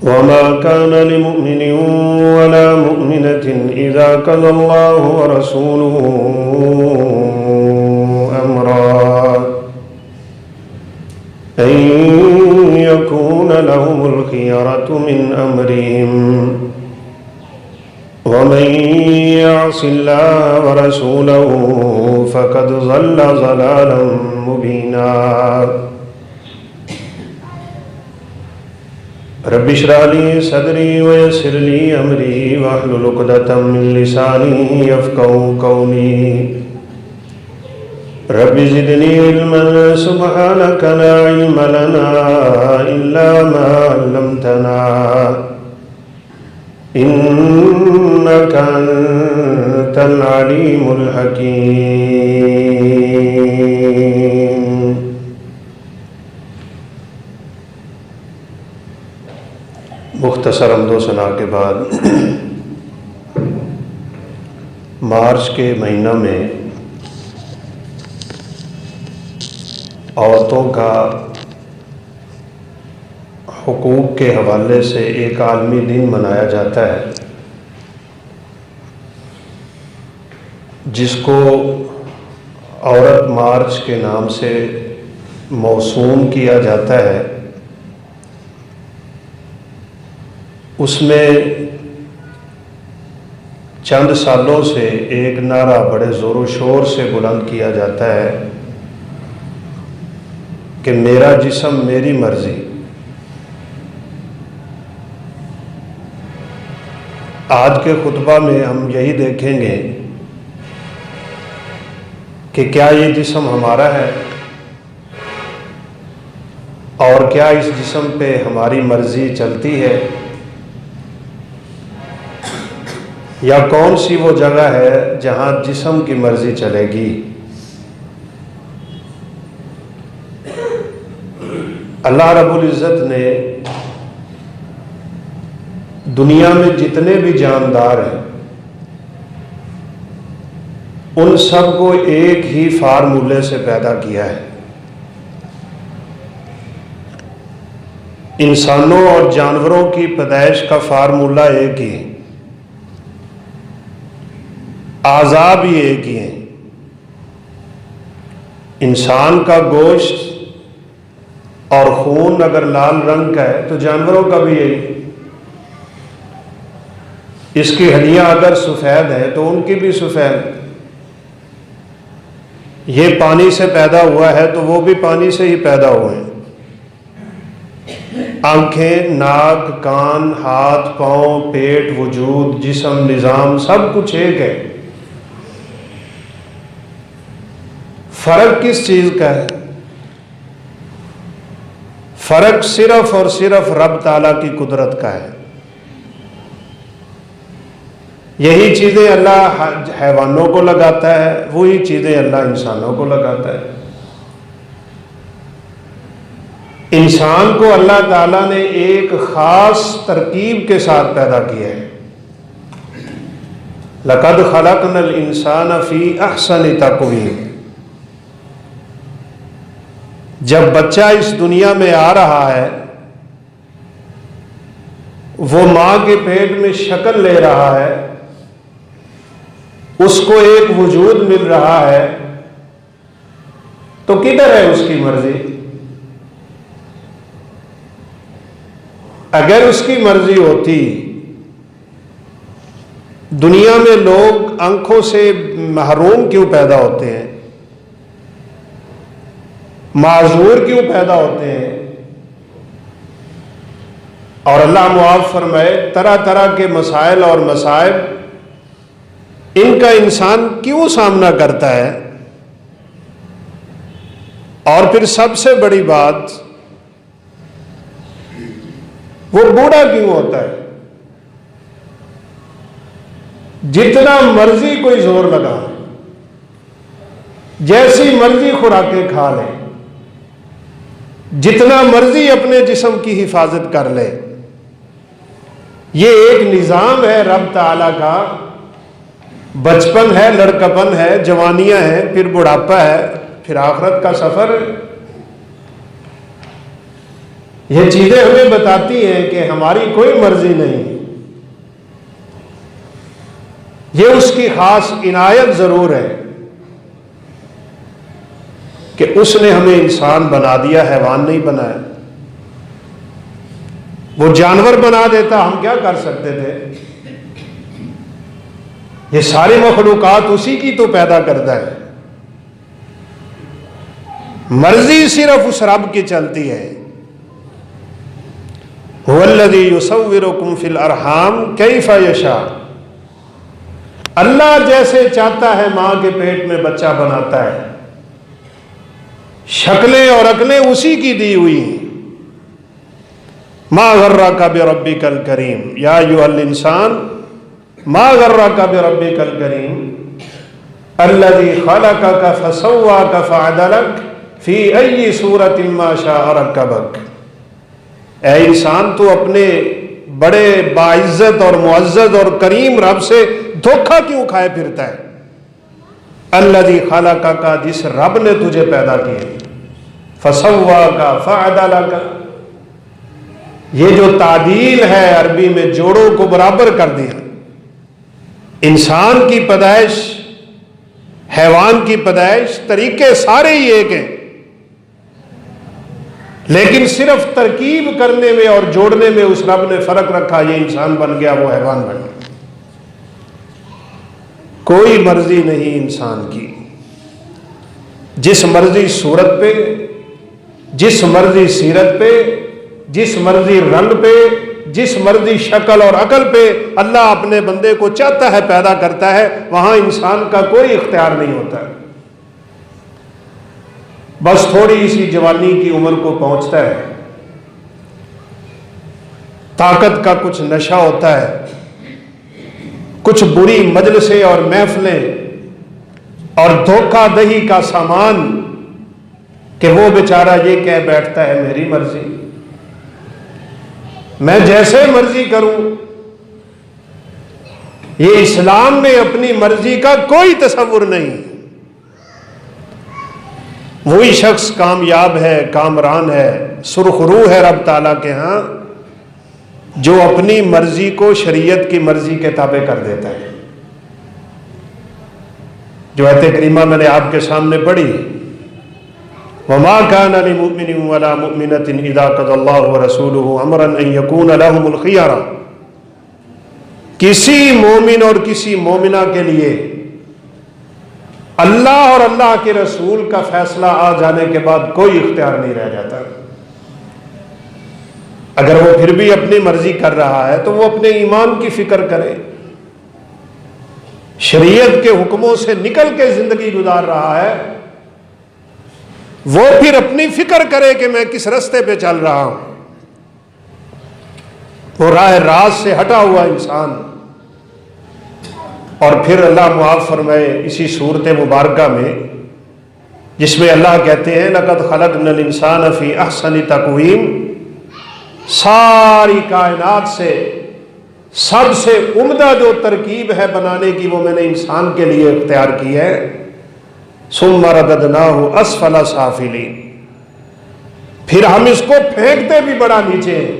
وما كان لمؤمن ولا مؤمنة إذا قضى الله ورسوله أمرا أن يكون لهم الخيرة من أمرهم ومن يعص الله ورسوله فقد ضل ضلالا مبينا رب اشرح لي صدري ويسر لي أمري واحلل عقدة من لساني يفقهوا قولي رب زدني علما سبحانك لا علم لنا إلا ما علمتنا إنك أنت العليم الحكيم. مختصر حمد و ثنا کے بعد مارچ کے مہینہ میں عورتوں کا حقوق کے حوالے سے ایک عالمی دن منایا جاتا ہے جس کو عورت مارچ کے نام سے موسوم کیا جاتا ہے. اس میں چند سالوں سے ایک نعرہ بڑے زور و شور سے بلند کیا جاتا ہے کہ میرا جسم میری مرضی. آج کے خطبہ میں ہم یہی دیکھیں گے کہ کیا یہ جسم ہمارا ہے اور کیا اس جسم پہ ہماری مرضی چلتی ہے یا کون سی وہ جگہ ہے جہاں جسم کی مرضی چلے گی. اللہ رب العزت نے دنیا میں جتنے بھی جاندار ہیں ان سب کو ایک ہی فارمولے سے پیدا کیا ہے. انسانوں اور جانوروں کی پیدائش کا فارمولہ ایک ہی ہے، اعضاء بھی ایک ہی ہیں. انسان کا گوشت اور خون اگر لال رنگ کا ہے تو جانوروں کا بھی یہی. اس کی ہڈیاں اگر سفید ہیں تو ان کی بھی سفید. یہ پانی سے پیدا ہوا ہے تو وہ بھی پانی سے ہی پیدا ہوئے ہیں. آنکھیں، ناک، کان، ہاتھ، پاؤں، پیٹ، وجود، جسم، نظام سب کچھ ایک ہے. فرق کس چیز کا ہے؟ فرق صرف اور صرف رب تعالیٰ کی قدرت کا ہے. یہی چیزیں اللہ حیوانوں کو لگاتا ہے، وہی چیزیں اللہ انسانوں کو لگاتا ہے. انسان کو اللہ تعالیٰ نے ایک خاص ترکیب کے ساتھ پیدا کیا ہے. لَقَدْ خَلَقْنَا الْإِنسَانَ فِي أَحْسَنِ تَقْوِيمٍ. جب بچہ اس دنیا میں آ رہا ہے وہ ماں کے پیٹ میں شکل لے رہا ہے، اس کو ایک وجود مل رہا ہے، تو کدھر ہے اس کی مرضی؟ اگر اس کی مرضی ہوتی، دنیا میں لوگ آنکھوں سے محروم کیوں پیدا ہوتے ہیں، معذور کیوں پیدا ہوتے ہیں؟ اور اللہ معاف فرمائے طرح طرح کے مسائل اور مصائب ان کا انسان کیوں سامنا کرتا ہے؟ اور پھر سب سے بڑی بات، وہ بوڑھا کیوں ہوتا ہے؟ جتنا مرضی کوئی زور لگا، جیسی مرضی خوراکیں کھا لے، جتنا مرضی اپنے جسم کی حفاظت کر لے، یہ ایک نظام ہے رب تعالیٰ کا. بچپن ہے، لڑکپن ہے، جوانیاں ہیں، پھر بڑھاپا ہے، پھر آخرت کا سفر. یہ چیزیں ہمیں بتاتی ہیں کہ ہماری کوئی مرضی نہیں، یہ اس کی خاص عنایت ضرور ہے کہ اس نے ہمیں انسان بنا دیا، حیوان نہیں بنایا۔ وہ جانور بنا دیتا، ہم کیا کر سکتے تھے؟ یہ ساری مخلوقات اسی کی تو پیدا کرتا ہے، مرضی صرف اس رب کی چلتی ہے۔ هو الذی یصورکم فی الارحام کیف یشاء، اللہ جیسے چاہتا ہے ماں کے پیٹ میں بچہ بناتا ہے، شکلیں اور عقلیں اسی کی دی ہوئی ہیں۔ ما غرک بربک الکریم یا ایھا الانسان ما غرک بربک الکریم الذی خلقک فسواک فعدلک فی ای صورت ما شاء رکبک۔ اے انسان، تو اپنے بڑے باعزت اور معزز اور کریم رب سے دھوکہ کیوں کھائے پھرتا ہے؟ الذی خلقک، جس رب نے تجھے پیدا کیا، فسواک فعدلک، یہ جو تعدیل ہے عربی میں جوڑوں کو برابر کر دیا۔ انسان کی پیدائش، حیوان کی پیدائش، طریقے سارے ہی ایک ہیں، لیکن صرف ترکیب کرنے میں اور جوڑنے میں اس رب نے فرق رکھا، یہ انسان بن گیا، وہ حیوان بن گیا۔ کوئی مرضی نہیں انسان کی، جس مرضی صورت پہ، جس مرضی سیرت پہ، جس مرضی رنگ پہ، جس مرضی شکل اور عقل پہ اللہ اپنے بندے کو چاہتا ہے پیدا کرتا ہے، وہاں انسان کا کوئی اختیار نہیں ہوتا ہے۔ بس تھوڑی سی جوانی کی عمر کو پہنچتا ہے، طاقت کا کچھ نشہ ہوتا ہے، کچھ بری مجلسیں اور محفلیں اور دھوکہ دہی کا سامان کہ وہ بیچارہ یہ کہہ بیٹھتا ہے میری مرضی، میں جیسے مرضی کروں۔ یہ اسلام میں اپنی مرضی کا کوئی تصور نہیں۔ وہی شخص کامیاب ہے، کامران ہے، سرخ روح ہے رب تعالیٰ کے ہاں، جو اپنی مرضی کو شریعت کی مرضی کے تابع کر دیتا ہے۔ جو آیت کریمہ میں نے آپ کے سامنے پڑھی، وَمَا كَانَ لِمُؤْمِنٍ وَلَا مُؤْمِنَةٍ إِذَا قَضَى اللَّهُ وَرَسُولُهُ أَمْرًا أَن يَكُونَ لَهُمُ الْخِيَرَةُ، کسی مومن اور کسی مومنہ کے لیے اللہ اور اللہ کے رسول کا فیصلہ آ جانے کے بعد کوئی اختیار نہیں رہ جاتا۔ اگر وہ پھر بھی اپنی مرضی کر رہا ہے تو وہ اپنے ایمان کی فکر کرے، شریعت کے حکموں سے نکل کے زندگی گزار رہا ہے، وہ پھر اپنی فکر کرے کہ میں کس رستے پہ چل رہا ہوں۔ وہ راہ راست سے ہٹا ہوا انسان، اور پھر اللہ معاف فرمائے اسی صورت مبارکہ میں جس میں اللہ کہتے ہیں لَقَدْ خَلَقْنَا الْإِنسَانَ فِي أَحْسَنِ تَقْوِيمٍ، ساری کائنات سے سب سے عمدہ جو ترکیب ہے بنانے کی وہ میں نے انسان کے لیے اختیار کی ہے۔ ثم رددناہ اسفل سافلین، پھر ہم اس کو پھینکتے بھی بڑا نیچے ہیں۔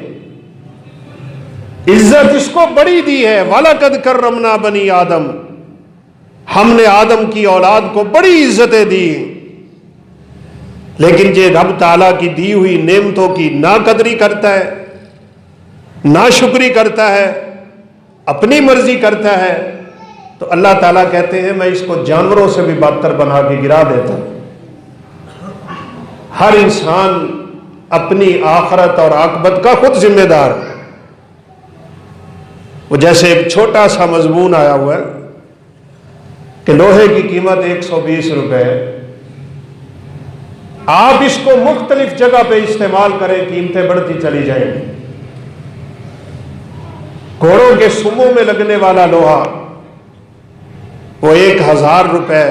عزت اس کو بڑی دی ہے، وَلَقَدْ كَرَّمْنَا بَنِي آدم، ہم نے آدم کی اولاد کو بڑی عزتیں دی، لیکن یہ رب تعالیٰ کی دی ہوئی نعمتوں کی ناقدری کرتا ہے، ناشکری کرتا ہے، اپنی مرضی کرتا ہے، تو اللہ تعالیٰ کہتے ہیں میں اس کو جانوروں سے بھی بدتر بنا کے گرا دیتا ہوں۔ ہر انسان اپنی آخرت اور عاقبت کا خود ذمہ دار ہے۔ وہ جیسے ایک چھوٹا سا مضمون آیا ہوا ہے کہ لوہے کی قیمت 120 روپے ہے، آپ اس کو مختلف جگہ پہ استعمال کریں، قیمتیں بڑھتی چلی جائیں گی۔ گھوڑوں کے سموں میں لگنے والا لوہا وہ 1000 روپے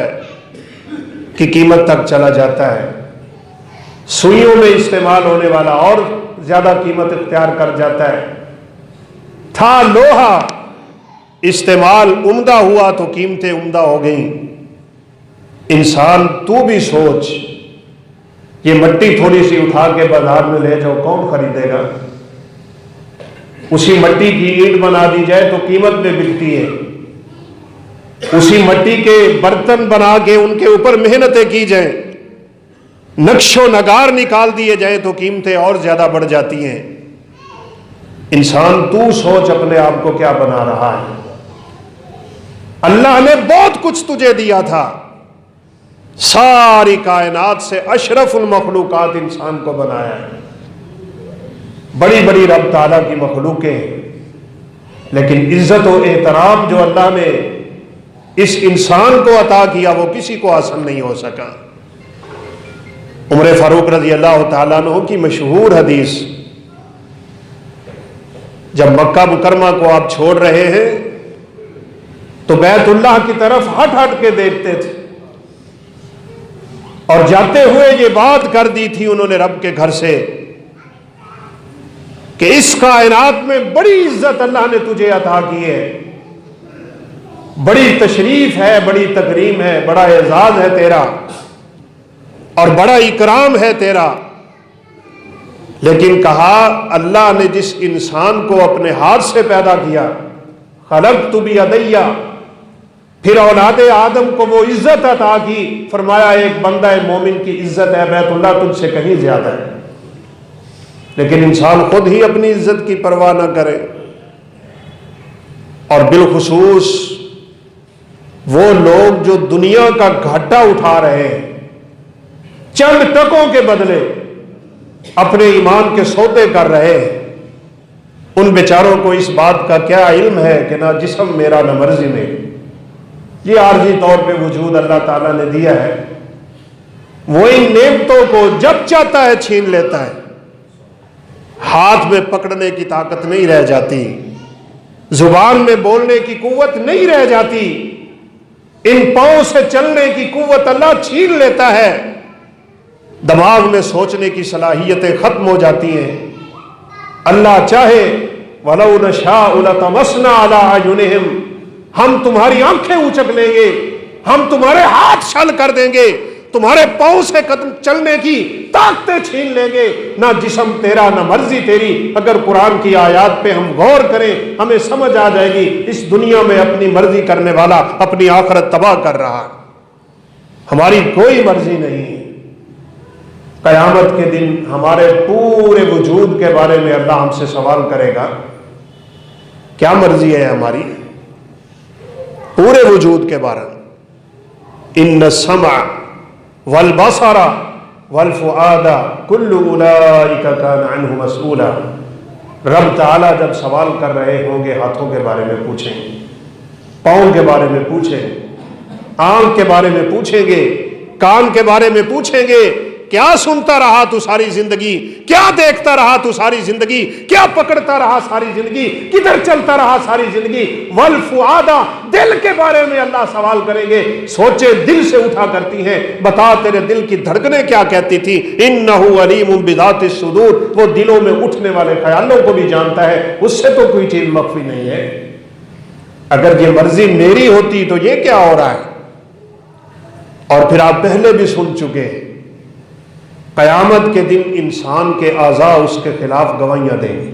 کی قیمت تک چلا جاتا ہے، سوئیوں میں استعمال ہونے والا اور زیادہ قیمت اختیار کر جاتا ہے۔ تھا لوہا، استعمال عمدہ ہوا تو قیمتیں عمدہ ہو گئیں۔ انسان تو بھی سوچ، یہ مٹی تھوڑی سی اٹھا کے بازار میں لے جاؤ، کون خریدے گا؟ اسی مٹی کی اینٹ بنا دی جائے تو قیمت میں بکتی ہے، اسی مٹی کے برتن بنا کے ان کے اوپر محنتیں کی جائیں، نقش و نگار نکال دیے جائیں تو قیمتیں اور زیادہ بڑھ جاتی ہیں۔ انسان تو سوچ اپنے آپ کو کیا بنا رہا ہے؟ اللہ نے بہت کچھ تجھے دیا تھا، ساری کائنات سے اشرف المخلوقات انسان کو بنایا ہے، بڑی بڑی رب تعالیٰ کی مخلوقیں ہیں، لیکن عزت و احترام جو اللہ نے اس انسان کو عطا کیا وہ کسی کو حاصل نہیں ہو سکا۔ عمر فاروق رضی اللہ تعالیٰ عنہ کی مشہور حدیث، جب مکہ مکرمہ کو آپ چھوڑ رہے ہیں تو بیت اللہ کی طرف ہٹ ہٹ کے دیکھتے تھے، اور جاتے ہوئے یہ بات کر دی تھی انہوں نے رب کے گھر سے کہ اس کائنات میں بڑی عزت اللہ نے تجھے عطا کی ہے، بڑی تشریف ہے، بڑی تکریم ہے، بڑا اعزاز ہے تیرا اور بڑا اکرام ہے تیرا، لیکن کہا اللہ نے جس انسان کو اپنے ہاتھ سے پیدا کیا، خلقت بیدی، پھر اولاد آدم کو وہ عزت عطا کی، فرمایا ایک بندہ مومن کی عزت ہے بیت اللہ تجھ سے کہیں زیادہ ہے، لیکن انسان خود ہی اپنی عزت کی پرواہ نہ کرے، اور بالخصوص وہ لوگ جو دنیا کا گھاٹا اٹھا رہے ہیں چند ٹکوں کے بدلے اپنے ایمان کے سودے کر رہے ہیں، ان بیچاروں کو اس بات کا کیا علم ہے کہ نہ جسم میرا نہ مرضی میری، یہ عارضی طور پہ وجود اللہ تعالیٰ نے دیا ہے، وہ ان نعمتوں کو جب چاہتا ہے چھین لیتا ہے، ہاتھ میں پکڑنے کی طاقت نہیں رہ جاتی، زبان میں بولنے کی قوت نہیں رہ جاتی، ان پاؤں سے چلنے کی قوت اللہ چھین لیتا ہے، دماغ میں سوچنے کی صلاحیتیں ختم ہو جاتی ہیں۔ اللہ چاہے وَلَوْ نَشَاءُ لَطَمَسْنَا عَلَىٰ أَعْيُنِهِمْ، ہم تمہاری آنکھیں اچک لیں گے، ہم تمہارے ہاتھ چھل کر دیں گے، تمہارے پاؤں سے قدم چلنے کی طاقتیں چھین لیں گے، نہ جسم تیرا نہ مرضی تیری۔ اگر قرآن کی آیات پہ ہم غور کریں ہمیں سمجھ آ جائے گی اس دنیا میں اپنی مرضی کرنے والا اپنی آخرت تباہ کر رہا ہے، ہماری کوئی مرضی نہیں ہے۔ قیامت کے دن ہمارے پورے وجود کے بارے میں اللہ ہم سے سوال کرے گا، کیا مرضی ہے ہماری پورے وجود کے بارے میں۔ ان السمع والبصر والفؤاد کل اولئک کان عنہ مسئولا، رب تعالیٰ جب سوال کر رہے ہوں گے ہاتھوں کے بارے میں پوچھیں گے، پاؤں کے بارے میں پوچھیں گے، آنکھ کے بارے میں پوچھیں گے، کان کے بارے میں پوچھیں گے، کیا سنتا رہا تو ساری زندگی، کیا دیکھتا رہا تو ساری زندگی، کیا پکڑتا رہا ساری زندگی، کدھر چلتا رہا ساری زندگی۔ والفؤاد، دل کے بارے میں اللہ سوال کریں گے، سوچے دل سے اٹھا کرتی ہیں، بتا تیرے دل کی دھڑکنیں کیا کہتی تھی۔ انہ علیم بذات الصدور، وہ دلوں میں اٹھنے والے خیالوں کو بھی جانتا ہے، اس سے تو کوئی چیز مخفی نہیں ہے۔ اگر یہ مرضی میری ہوتی تو یہ کیا ہو رہا ہے؟ اور پھر آپ پہلے بھی سن چکے، قیامت کے دن انسان کے اعضاء اس کے خلاف گواہیاں دیں گے،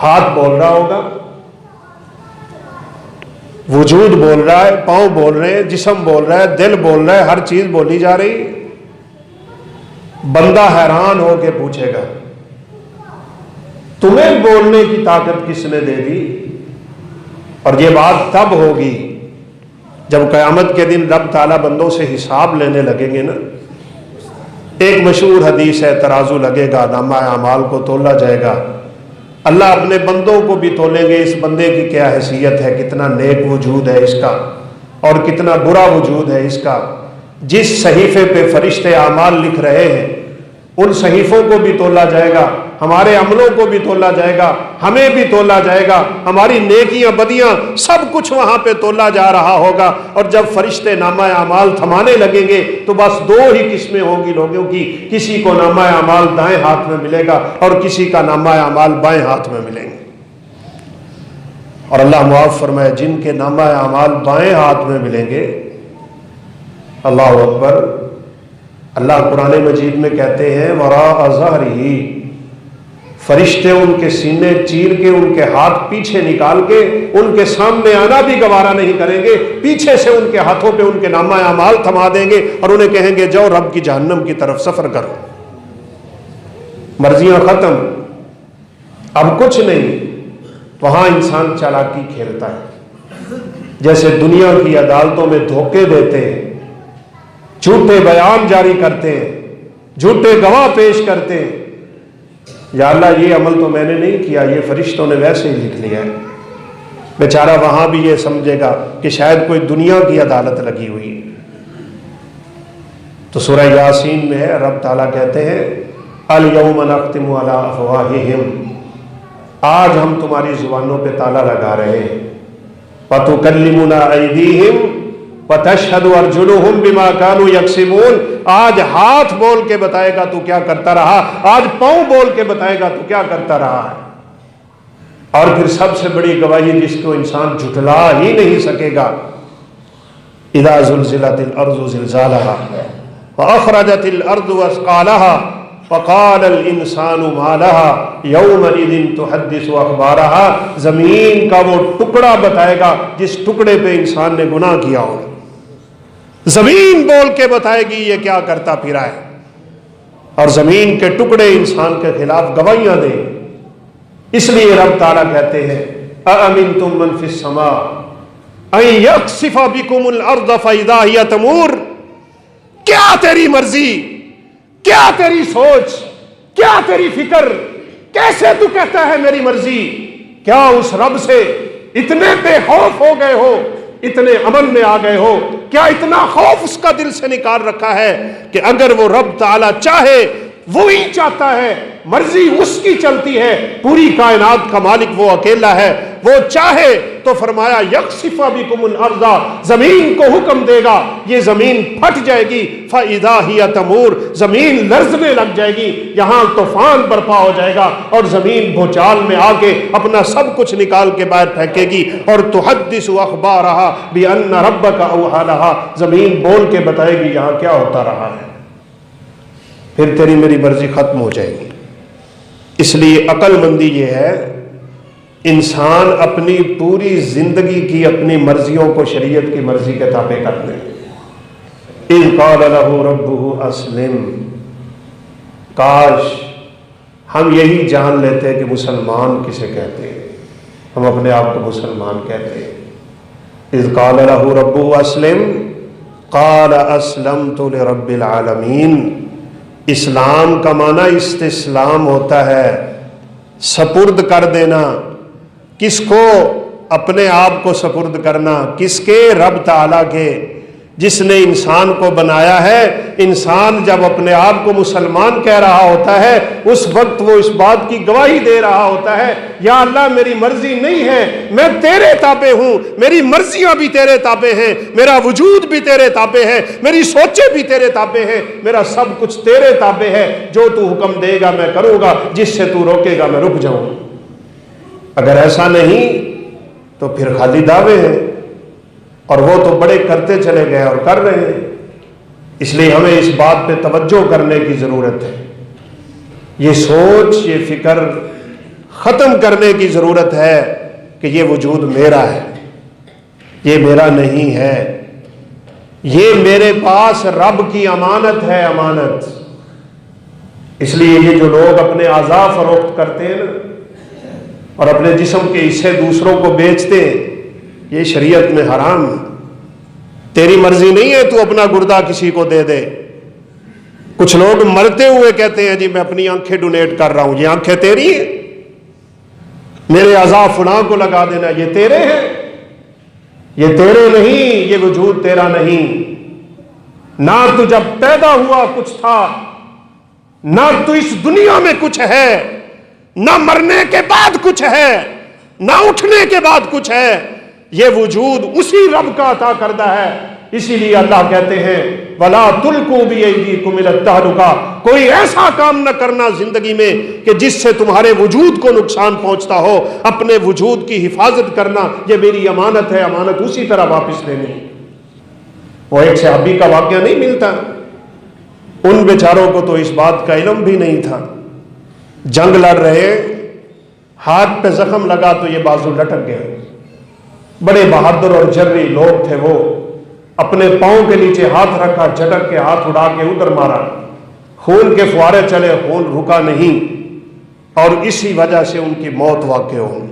ہاتھ بول رہا ہوگا، وجود بول رہا ہے، پاؤں بول رہے ہیں، جسم بول رہا ہے، دل بول رہا ہے، ہر چیز بولی جا رہی۔ بندہ حیران ہو کے پوچھے گا تمہیں بولنے کی طاقت کس نے دے دی؟ اور یہ بات تب ہوگی جب قیامت کے دن رب تعالیٰ بندوں سے حساب لینے لگیں گے نا۔ ایک مشہور حدیث ہے، ترازو لگے گا، نامہ اعمال کو تولا جائے گا، اللہ اپنے بندوں کو بھی تولیں گے، اس بندے کی کیا حیثیت ہے، کتنا نیک وجود ہے اس کا اور کتنا برا وجود ہے اس کا۔ جس صحیفے پہ فرشتے اعمال لکھ رہے ہیں ان صحیفوں کو بھی تولا جائے گا، ہمارے عملوں کو بھی تولا جائے گا، ہمیں بھی تولا جائے گا، ہماری نیکیاں بدیاں سب کچھ وہاں پہ تولا جا رہا ہوگا۔ اور جب فرشتے نامہ اعمال تھمانے لگیں گے تو بس دو ہی قسمیں ہوں گی لوگوں کی، کسی کو نامہ اعمال دائیں ہاتھ میں ملے گا اور کسی کا نامہ اعمال بائیں ہاتھ میں ملیں گے۔ اور اللہ معاف فرمائے جن کے نامہ اعمال بائیں ہاتھ میں ملیں گے، اللہ اکبر، اللہ قرآن مجید میں کہتے ہیں وراء ظہرہ، فرشتے ان کے سینے چیر کے، ان کے ہاتھ پیچھے نکال کے ان کے سامنے آنا بھی گوارا نہیں کریں گے، پیچھے سے ان کے ہاتھوں پہ ان کے نامہ اعمال تھما دیں گے اور انہیں کہیں گے جاؤ رب کی جہنم کی طرف سفر کرو، مرضیاں ختم، اب کچھ نہیں۔ وہاں انسان چالاکی کھیلتا ہے، جیسے دنیا کی عدالتوں میں دھوکے دیتے ہیں، جھوٹے بیان جاری کرتے ہیں، جھوٹے گواہ پیش کرتے ہیں، یا اللہ یہ عمل تو میں نے نہیں کیا، یہ فرشتوں نے ویسے ہی لکھ لیا ہے۔ بیچارہ وہاں بھی یہ سمجھے گا کہ شاید کوئی دنیا کی عدالت لگی ہوئی ہے۔ تو سورہ یاسین میں ہے، رب تعالیٰ کہتے ہیں الیوم نختم علی افواہہم، آج ہم تمہاری زبانوں پہ تالا لگا رہے ہیں، وتکلمنا ایدیہم وتشہد ارجلہم بما کانوا یکسبون، آج ہاتھ بول کے بتائے گا تو کیا کرتا رہا، آج پاؤں بول کے بتائے گا تو کیا کرتا رہا ہے۔ اور پھر سب سے بڑی گواہی جس کو انسان جھٹلا ہی نہیں سکے گا، اذا زلزلت الارض زلزالہا واخرجت الارض اثقالہا وقال الانسان ما لها یومئذ تحدث اخبارها، زمین کا وہ ٹکڑا بتائے گا جس ٹکڑے پہ انسان نے گناہ کیا ہو، زمین بول کے بتائے گی یہ کیا کرتا پھرا ہے، اور زمین کے ٹکڑے انسان کے خلاف گواہیاں دیں۔ اس لیے رب تعالیٰ کہتے ہیں اَأَمِنْتُم مَّن فِي السَّمَاءِ أَن يَخْسِفَ بِكُمُ الْأَرْضَ فَإِذَا هِيَ تَمُورُ، کیا تیری مرضی، کیا تیری سوچ، کیا تیری فکر، کیسے تو کہتا ہے میری مرضی؟ کیا اس رب سے اتنے بے خوف ہو گئے ہو، اتنے امن میں آ گئے ہو، کیا اتنا خوف اس کا دل سے نکال رکھا ہے کہ اگر وہ رب تعالیٰ چاہے، وہی چاہتا ہے، مرضی اس کی چلتی ہے، پوری کائنات کا مالک وہ اکیلا ہے، وہ چاہے تو فرمایا یخسف بکم الارض، زمین کو حکم دے گا یہ زمین پھٹ جائے گی، فاذا ہی تمور، زمین لرزنے لگ جائے گی، یہاں طوفان برپا ہو جائے گا اور زمین بھوچال میں آ کے اپنا سب کچھ نکال کے باہر پھینکے گی، اور تحدث اخبارہا بان ربک اوحی لہا، زمین بول کے بتائے گی یہاں کیا ہوتا رہا ہے، پھر تیری میری مرضی ختم ہو جائے گی۔ اس لیے عقل مندی یہ ہے انسان اپنی پوری زندگی کی اپنی مرضیوں کو شریعت کی مرضی کے تابع کر لے۔ اذ قال له ربه اسلم، کاش ہم یہی جان لیتے کہ مسلمان کسے کہتے ہیں، ہم اپنے آپ کو مسلمان کہتے ہیں۔ اذ قال له ربه اسلم قال اسلمت لرب العالمین، اسلام کا معنی استسلام ہوتا ہے، سپرد کر دینا، کس کو؟ اپنے آپ کو سپرد کرنا، کس کے؟ رب تعالیٰ کے، جس نے انسان کو بنایا ہے۔ انسان جب اپنے آپ کو مسلمان کہہ رہا ہوتا ہے اس وقت وہ اس بات کی گواہی دے رہا ہوتا ہے یا اللہ میری مرضی نہیں ہے، میں تیرے تابع ہوں، میری مرضیاں بھی تیرے تابع ہیں، میرا وجود بھی تیرے تابع ہے، میری سوچیں بھی تیرے تابع ہیں، میرا سب کچھ تیرے تابع ہے، جو تو حکم دے گا میں کروں گا، جس سے تو روکے گا میں رک جاؤں۔ اگر ایسا نہیں تو پھر خالی دعوے ہیں، اور وہ تو بڑے کرتے چلے گئے اور کر رہے ہیں۔ اس لیے ہمیں اس بات پہ توجہ کرنے کی ضرورت ہے، یہ سوچ یہ فکر ختم کرنے کی ضرورت ہے کہ یہ وجود میرا ہے، یہ میرا نہیں ہے، یہ میرے پاس رب کی امانت ہے، امانت۔ اس لیے یہ جو لوگ اپنے اعضاء فروخت کرتے ہیں نا اور اپنے جسم کے حصے دوسروں کو بیچتے ہیں، یہ شریعت میں حرام ہے۔ تیری مرضی نہیں ہے تو اپنا گردہ کسی کو دے دے۔ کچھ لوگ مرتے ہوئے کہتے ہیں جی میں اپنی آنکھیں ڈونیٹ کر رہا ہوں، یہ آنکھیں تیری ہیں، میرے اعضاء فلاں کو لگا دینا، یہ تیرے ہیں، یہ تیرے نہیں، یہ وجود تیرا نہیں۔ نہ تو جب پیدا ہوا کچھ تھا، نہ تو اس دنیا میں کچھ ہے، نہ مرنے کے بعد کچھ ہے، نہ اٹھنے کے بعد کچھ ہے، یہ وجود اسی رب کا عطا کردہ ہے۔ اسی لیے اللہ کہتے ہیں وَلَا تُلْقُوا بِأَيْدِيكُمْ إِلَى التَّهْلُكَةِ، کوئی ایسا کام نہ کرنا زندگی میں کہ جس سے تمہارے وجود کو نقصان پہنچتا ہو، اپنے وجود کی حفاظت کرنا، یہ میری امانت ہے، امانت اسی طرح واپس لینی۔ وہ ایک صحابی کا واقعہ نہیں ملتا، ان بیچاروں کو تو اس بات کا علم بھی نہیں تھا، جنگ لڑ رہے، ہاتھ پہ زخم لگا تو یہ بازو لٹک گیا۔ بڑے بہادر اور جرری لوگ تھے وہ، اپنے پاؤں کے نیچے ہاتھ رکھا، جھٹک کے ہاتھ اڑا کے ادھر مارا، خون کے فوارے چلے، خون رکا نہیں، اور اسی وجہ سے ان کی موت واقع ہوئی۔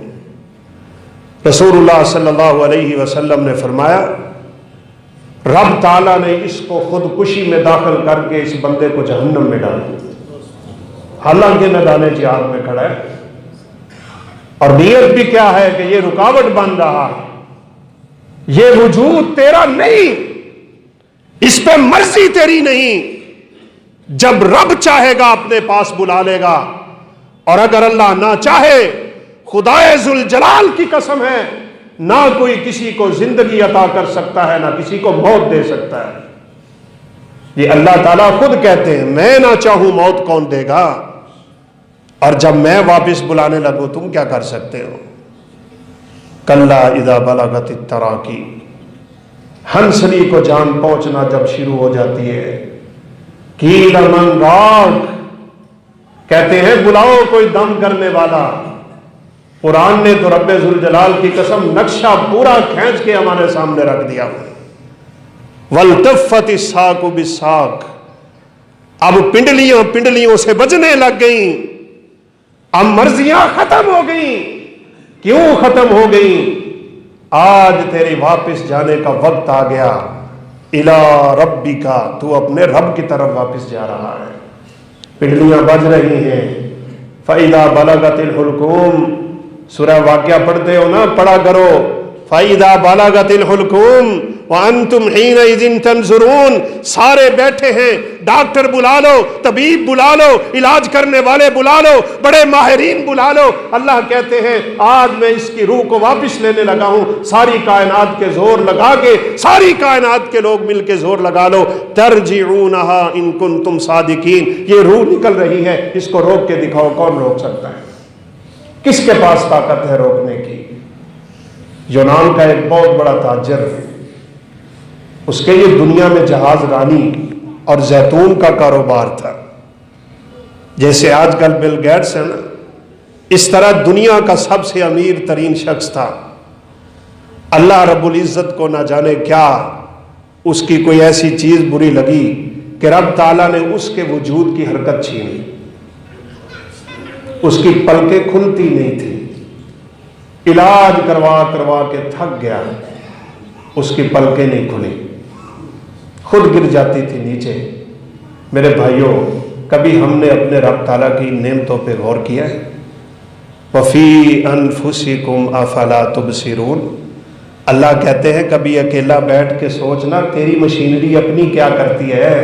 رسول اللہ صلی اللہ علیہ وسلم نے فرمایا رب تعالیٰ نے اس کو خودکشی میں داخل کر کے اس بندے کو جہنم میں ڈالا، حالانکہ میدان جہاد میں کھڑا ہے، اور نیت بھی کیا ہے کہ یہ رکاوٹ بن رہا ہے، یہ وجود تیرا نہیں، اس پہ مرضی تیری نہیں، جب رب چاہے گا اپنے پاس بلا لے گا، اور اگر اللہ نہ چاہے، خدائے ذوالجلال کی قسم ہے، نہ کوئی کسی کو زندگی عطا کر سکتا ہے، نہ کسی کو موت دے سکتا ہے۔ یہ اللہ تعالیٰ خود کہتے ہیں میں نہ چاہوں موت کون دے گا، اور جب میں واپس بلانے لگوں تم کیا کر سکتے ہو؟ کلا اذا بلغت التراقی، ہنسلی کو جان پہنچنا جب شروع ہو جاتی ہے، قیل من راق، کہتے ہیں بلاؤ کوئی دم کرنے والا۔ قرآن نے تو رب ذوالجلال کی قسم نقشہ پورا کھینچ کے ہمارے سامنے رکھ دیا۔ والتفت الساق بالساق، اب پنڈلیوں سے بجنے لگ گئیں، اب مرضیاں ختم ہو گئیں۔ کیوں ختم ہو گئیں؟ آج تیری واپس جانے کا وقت آ گیا، الی ربک، تو اپنے رب کی طرف واپس جا رہا ہے۔ پنڈلیاں بج رہی ہیں۔ فَإِذَا بَلَغَتِ الْحُلْقُومَ، سورہ واقعہ پڑھتے ہو نا، پڑھا کرو۔ فَإِذَا بَلَغَتِ الْحُلْقُومَ وَأَنْتُمْ حِينَئِذٍ تَنْظُرُونَ، سارے بیٹھے ہیں، ڈاکٹر بلا لو، طبیب بلا لو، علاج کرنے والے بلا لو، بڑے ماہرین بلا لو۔ اللہ کہتے ہیں آج میں اس کی روح کو واپس لینے لگا ہوں، ساری کائنات کے زور لگا کے، ساری کائنات کے لوگ مل کے زور لگا لو، ترجعونها ان کنتم صادقین، یہ روح نکل رہی ہے، اس کو روک کے دکھاؤ، کون روک سکتا ہے؟ کس کے پاس طاقت ہے روکنے کی؟ یونان کا ایک بہت بڑا تاجر، اس کے یہ دنیا میں جہاز رانی اور زیتون کا کاروبار تھا، جیسے آج کل بل گیٹس ہے نا، اس طرح دنیا کا سب سے امیر ترین شخص تھا۔ اللہ رب العزت کو نہ جانے کیا اس کی کوئی ایسی چیز بری لگی کہ رب تعالیٰ نے اس کے وجود کی حرکت چھینی، اس کی پلکیں کھلتی نہیں تھی، علاج کروا کے تھک گیا، اس کی پلکیں نہیں کھلی، خود گر جاتی تھی نیچے۔ میرے بھائیوں، کبھی ہم نے اپنے رب تعالیٰ کی نعمتوں پہ غور کیا ہے؟ وَفِي أَنفُسِكُمْ أَفَلَا تُبْصِرُونَ، اللہ کہتے ہیں کبھی اکیلا بیٹھ کے سوچنا تیری مشینری اپنی کیا کرتی ہے،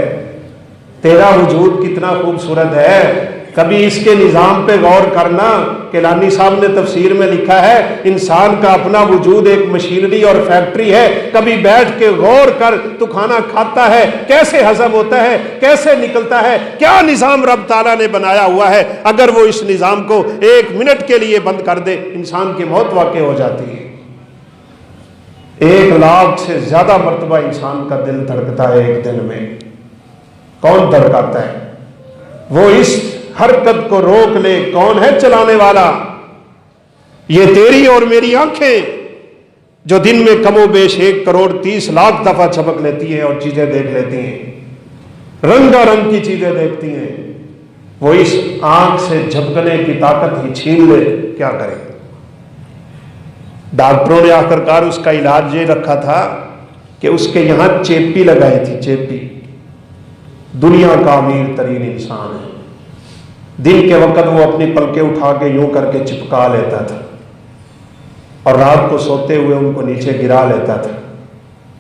تیرا وجود کتنا خوبصورت ہے، کبھی اس کے نظام پہ غور کرنا۔ کیلانی صاحب نے تفسیر میں لکھا ہے انسان کا اپنا وجود ایک مشینری اور فیکٹری ہے، کبھی بیٹھ کے غور کر، تو کھانا کھاتا ہے کیسے ہضم ہوتا ہے، کیسے نکلتا ہے، کیا نظام رب تعالیٰ نے بنایا ہوا ہے۔ اگر وہ اس نظام کو 1 منٹ کے لیے بند کر دے، انسان کی موت واقع ہو جاتی ہے۔ 1 لاکھ سے زیادہ مرتبہ انسان کا دل دھڑکتا ہے ایک دن میں۔ کون دھڑکاتا ہے؟ وہ اس حرکت کو روک لے، کون ہے چلانے والا؟ یہ تیری اور میری آنکھیں جو دن میں کم و بیش 1,30,00,000 دفعہ چھپک لیتی ہیں اور چیزیں دیکھ لیتی ہیں، رنگا رنگ کی چیزیں دیکھتی ہیں، وہ اس آنکھ سے جھپکنے کی طاقت ہی چھین لے، کیا کرے؟ ڈاکٹروں نے آخرکار اس کا علاج یہ رکھا تھا کہ اس کے یہاں چیپی لگائی تھی، چیپی۔ دنیا کا امیر ترین انسان ہے، دن کے وقت وہ اپنی پلکیں اٹھا کے یوں کر کے چپکا لیتا تھا، اور رات کو سوتے ہوئے ان کو نیچے گرا لیتا تھا۔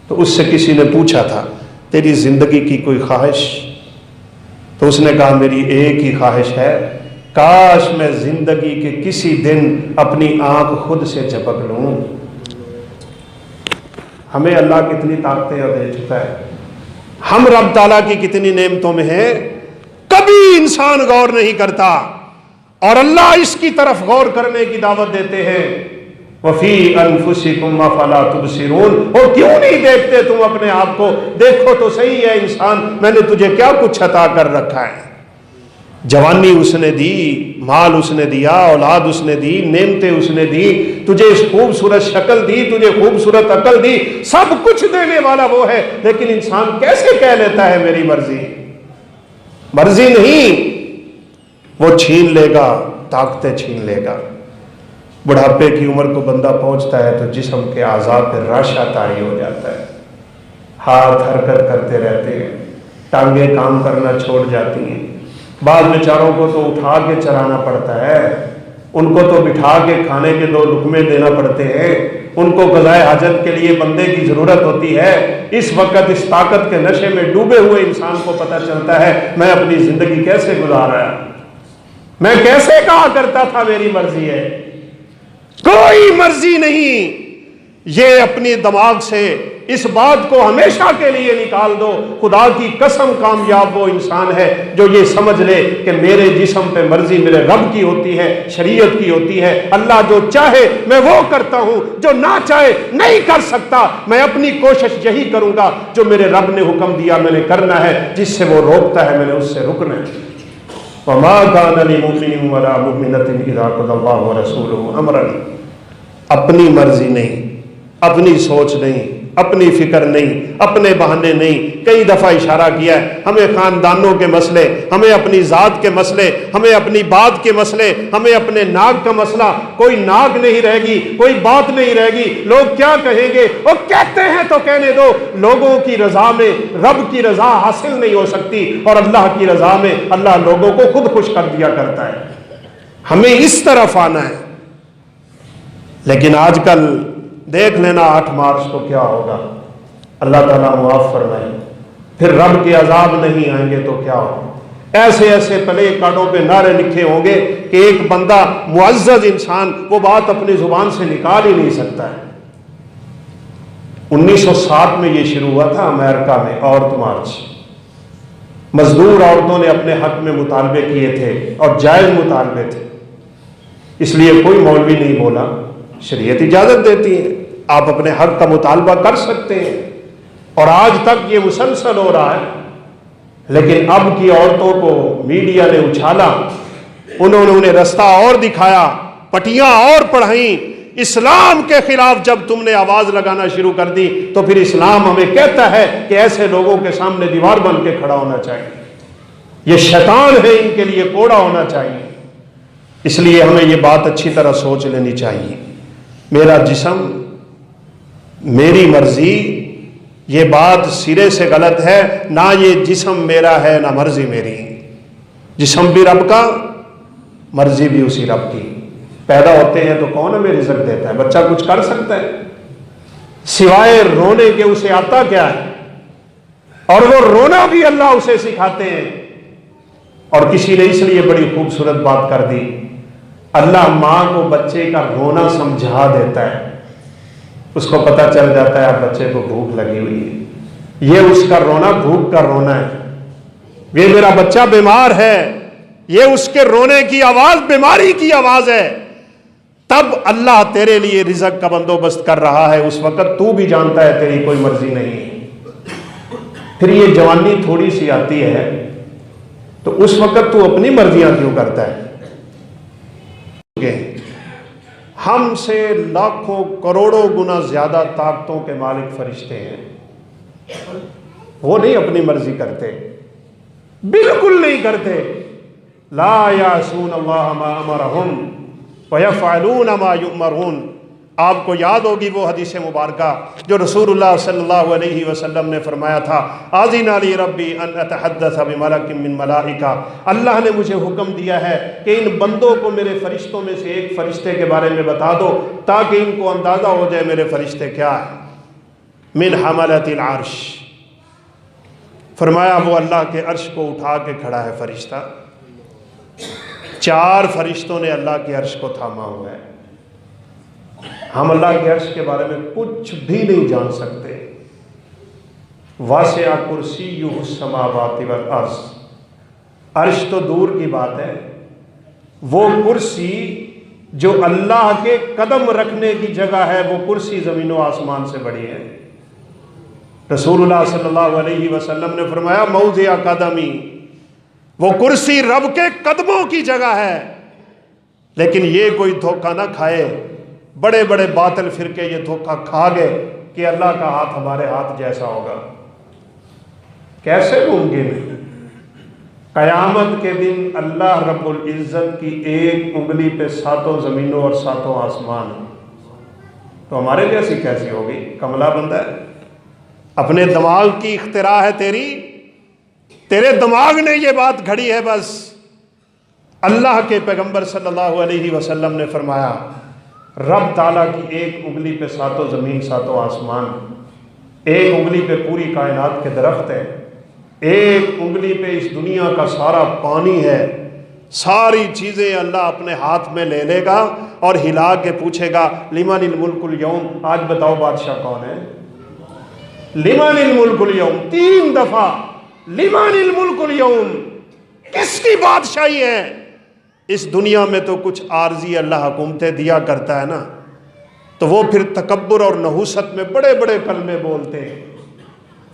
تو اس سے کسی نے پوچھا تھا تیری زندگی کی کوئی خواہش؟ تو اس نے کہا میری ایک ہی خواہش ہے، کاش میں زندگی کے کسی دن اپنی آنکھ خود سے جھپک لوں۔ ہمیں اللہ کتنی طاقتیں دے چکا ہے، ہم رب تعالیٰ کی کتنی نعمتوں میں ہیں، کبھی انسان غور نہیں کرتا، اور اللہ اس کی طرف غور کرنے کی دعوت دیتے ہیں۔ وفی انفسکم افلا تبصرون، اور کیوں نہیں دیکھتے تم اپنے آپ کو؟ دیکھو تو صحیح ہے انسان، میں نے تجھے کیا کچھ عطا کر رکھا ہے۔ جوانی اس نے دی، مال اس نے دیا، اولاد اس نے دی، نعمتیں اس نے دی، تجھے اس خوبصورت شکل دی، تجھے خوبصورت عقل دی، سب کچھ دینے والا وہ ہے، لیکن انسان کیسے کہہ لیتا ہے میری مرضی؟ مرضی نہیں، وہ چھین لے گا، طاقتیں چھین لے گا۔ بڑھاپے کی عمر کو بندہ پہنچتا ہے تو جسم کے اعضاء پہ راشا طاری ہو جاتا ہے، ہاتھ حرکت کرتے رہتے ہیں، ٹانگیں کام کرنا چھوڑ جاتی ہیں، بعض بیچاروں کو تو اٹھا کے چرانا پڑتا ہے، ان کو تو بٹھا کے کھانے کے 2 لقمے دینا پڑتے ہیں، ان کو قضائے حاجت کے لیے بندے کی ضرورت ہوتی ہے۔ اس وقت اس طاقت کے نشے میں ڈوبے ہوئے انسان کو پتہ چلتا ہے میں اپنی زندگی کیسے گزار رہا، میں کیسے کہا کرتا تھا میری مرضی ہے۔ کوئی مرضی نہیں، یہ اپنی دماغ سے اس بات کو ہمیشہ کے لیے نکال دو، خدا کی قسم کامیاب وہ انسان ہے جو یہ سمجھ لے کہ میرے جسم پہ مرضی میرے رب کی ہوتی ہے، شریعت کی ہوتی ہے۔ اللہ جو چاہے میں وہ کرتا ہوں، جو نہ چاہے نہیں کر سکتا۔ میں اپنی کوشش یہی کروں گا جو میرے رب نے حکم دیا میں نے کرنا ہے، جس سے وہ روکتا ہے میں نے اس سے رکنا ہے۔ وما كان لمؤمن ولا مؤمنة اذا قضى الله ورسوله امرا، اپنی مرضی نہیں، اپنی سوچ نہیں، اپنی فکر نہیں، اپنے بہانے نہیں۔ کئی دفعہ اشارہ کیا ہے، ہمیں خاندانوں کے مسئلے، ہمیں اپنی ذات کے مسئلے، ہمیں اپنی بات کے مسئلے، ہمیں اپنے ناک کا مسئلہ، کوئی ناک نہیں رہے گی، کوئی بات نہیں رہے گی، لوگ کیا کہیں گے؟ وہ کہتے ہیں تو کہنے دو، لوگوں کی رضا میں رب کی رضا حاصل نہیں ہو سکتی، اور اللہ کی رضا میں اللہ لوگوں کو خود خوش کر دیا کرتا ہے۔ ہمیں اس طرف آنا ہے۔ لیکن آج کل دیکھ لینا 8 مارچ کو کیا ہوگا، اللہ تعالیٰ معاف فرمائے، پھر رب کے عذاب نہیں آئیں گے تو کیا ہوگا؟ ایسے ایسے پلے کارڈوں پہ نعرے لکھے ہوں گے کہ ایک بندہ معزز انسان وہ بات اپنی زبان سے نکال ہی نہیں سکتا ہے۔ 1907 میں یہ شروع ہوا تھا امریکہ میں عورت مارچ، مزدور عورتوں نے اپنے حق میں مطالبے کیے تھے اور جائز مطالبے تھے، اس لیے کوئی مولوی نہیں بولا، شریعت اجازت دیتی ہے، آپ اپنے حق کا مطالبہ کر سکتے ہیں، اور آج تک یہ مسلسل ہو رہا ہے۔ لیکن اب کی عورتوں کو میڈیا نے اچھالا، انہوں نے انہیں رستہ اور دکھایا، پٹیاں اور پڑھائیں۔ اسلام کے خلاف جب تم نے آواز لگانا شروع کر دی تو پھر اسلام ہمیں کہتا ہے کہ ایسے لوگوں کے سامنے دیوار بن کے کھڑا ہونا چاہیے، یہ شیطان ہے، ان کے لیے کوڑا ہونا چاہیے۔ اس لیے ہمیں یہ بات اچھی طرح سوچ لینی چاہیے، میرا جسم میری مرضی، یہ بات سرے سے غلط ہے، نہ یہ جسم میرا ہے نہ مرضی میری۔ جسم بھی رب کا، مرضی بھی اسی رب کی۔ پیدا ہوتے ہیں تو کون ہمیں رزق دیتا ہے؟ بچہ کچھ کر سکتا ہے سوائے رونے کے؟ اسے آتا کیا ہے؟ اور وہ رونا بھی اللہ اسے سکھاتے ہیں۔ اور کسی نے اس لیے بڑی خوبصورت بات کر دی، اللہ ماں کو بچے کا رونا سمجھا دیتا ہے، اس کو پتہ چل جاتا ہے اب بچے کو بھوک لگی ہوئی ہے، یہ اس کا رونا بھوک کا رونا ہے، یہ میرا بچہ بیمار ہے، یہ اس کے رونے کی آواز بیماری کی آواز ہے۔ تب اللہ تیرے لیے رزق کا بندوبست کر رہا ہے، اس وقت تو بھی جانتا ہے تیری کوئی مرضی نہیں۔ پھر یہ جوانی تھوڑی سی آتی ہے تو اس وقت تو اپنی مرضیاں کیوں کرتا ہے؟ ہم سے لاکھوں کروڑوں گنا زیادہ طاقتوں کے مالک فرشتے ہیں، وہ نہیں اپنی مرضی کرتے، بالکل نہیں کرتے۔ لا یعصون اللہ ما امرہم ویفعلون ما یؤمرون۔ آپ کو یاد ہوگی وہ حدیث مبارکہ جو رسول اللہ صلی اللہ علیہ وسلم نے فرمایا تھا، آذن لی ربی ان اتحدث بملک من ملائکہ، اللہ نے مجھے حکم دیا ہے کہ ان بندوں کو میرے فرشتوں میں سے ایک فرشتے کے بارے میں بتا دو تاکہ ان کو اندازہ ہو جائے میرے فرشتے کیا ہیں۔ من حملۃ العرش، فرمایا وہ اللہ کے عرش کو اٹھا کے کھڑا ہے فرشتہ، 4 فرشتوں نے اللہ کے عرش کو تھاما ہوا ہے۔ ہم اللہ کے عرش کے بارے میں کچھ بھی نہیں جان سکتے۔ واسع کرسیہ السماوات والارض، عرش تو دور کی بات ہے، وہ کرسی جو اللہ کے قدم رکھنے کی جگہ ہے وہ کرسی زمین و آسمان سے بڑی ہے۔ رسول اللہ صلی اللہ علیہ وسلم نے فرمایا موضع قدمی، وہ کرسی رب کے قدموں کی جگہ ہے۔ لیکن یہ کوئی دھوکہ نہ کھائے، بڑے بڑے باطل فرقے یہ دھوکہ کھا گئے کہ اللہ کا ہاتھ ہمارے ہاتھ جیسا ہوگا۔ کیسے ممکن ہے؟ قیامت کے دن اللہ رب العزت کی ایک انگلی پہ ساتوں زمینوں اور ساتوں آسمان، تو ہمارے جیسی کیسی ہوگی؟ کملا بندہ ہے، اپنے دماغ کی اختراع ہے تیرے دماغ نے یہ بات گھڑی ہے بس۔ اللہ کے پیغمبر صلی اللہ علیہ وسلم نے فرمایا رب تعالیٰ کی ایک انگلی پہ ساتوں زمین ساتوں آسمان، ایک انگلی پہ پوری کائنات کے درخت ہیں، ایک انگلی پہ اس دنیا کا سارا پانی ہے، ساری چیزیں اللہ اپنے ہاتھ میں لے لے گا اور ہلا کے پوچھے گا لمن الملک اليوم، آج بتاؤ بادشاہ کون ہے؟ لمن الملک اليوم، 3 دفعہ لمن الملک اليوم، کس کی بادشاہی ہے؟ اس دنیا میں تو کچھ عارضی اللہ حکومتیں دیا کرتا ہے نا، تو وہ پھر تکبر اور نحوست میں بڑے بڑے کلمے بولتے ہیں۔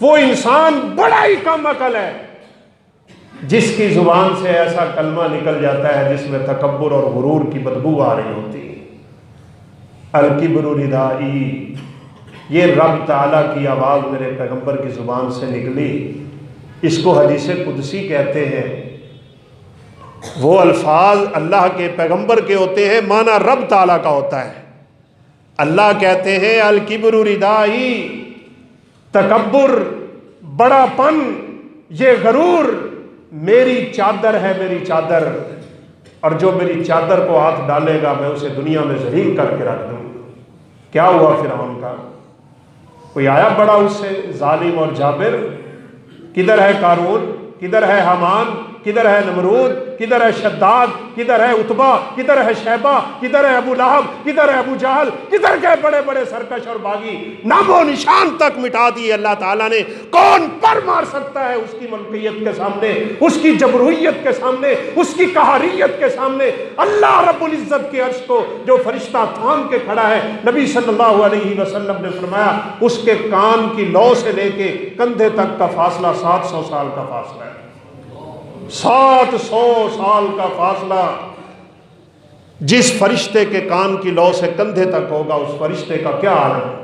وہ انسان بڑا ہی کم عقل ہے جس کی زبان سے ایسا کلمہ نکل جاتا ہے جس میں تکبر اور غرور کی بدبو آ رہی ہوتی ہے۔ الکبر ردائی، یہ رب تعالیٰ کی آواز میرے پیغمبر کی زبان سے نکلی، اس کو حدیث قدسی کہتے ہیں۔ وہ الفاظ اللہ کے پیغمبر کے ہوتے ہیں، معنی رب تعالیٰ کا ہوتا ہے۔ اللہ کہتے ہیں الکبر ردائی، تکبر، بڑا پن، یہ غرور میری چادر ہے، میری چادر، اور جو میری چادر کو ہاتھ ڈالے گا میں اسے دنیا میں ذلیل کر کے رکھ دوں۔ کیا ہوا فرعون کا؟ کوئی آیا بڑا اس سے ظالم اور جابر؟ کدھر ہے قارون؟ کدھر ہے حامان؟ کدھر ہے نمرود؟ کدھر ہے شداد؟ کدھر ہے عتبہ؟ کدھر ہے شیبہ؟ کدھر ہے ابو لہب؟ کدھر ہے ابو جہل؟ کدھر گئے بڑے بڑے سرکش اور باغی؟ نام و نشان تک مٹا دی اللہ تعالیٰ نے۔ کون پر مار سکتا ہے اس کی ملکیت کے سامنے، اس کی جبرویت کے سامنے، اس کی قہاریت کے سامنے؟ اللہ رب العزت کے عرش کو جو فرشتہ تھام کے کھڑا ہے، نبی صلی اللہ علیہ وسلم نے فرمایا اس کے کان کی لو سے لے کے کندھے تک کا فاصلہ 700 سال کا فاصلہ ہے۔ 700 سال کا فاصلہ جس فرشتے کے کان کی لو سے کندھے تک ہوگا، اس فرشتے کا کیا عالم ہے۔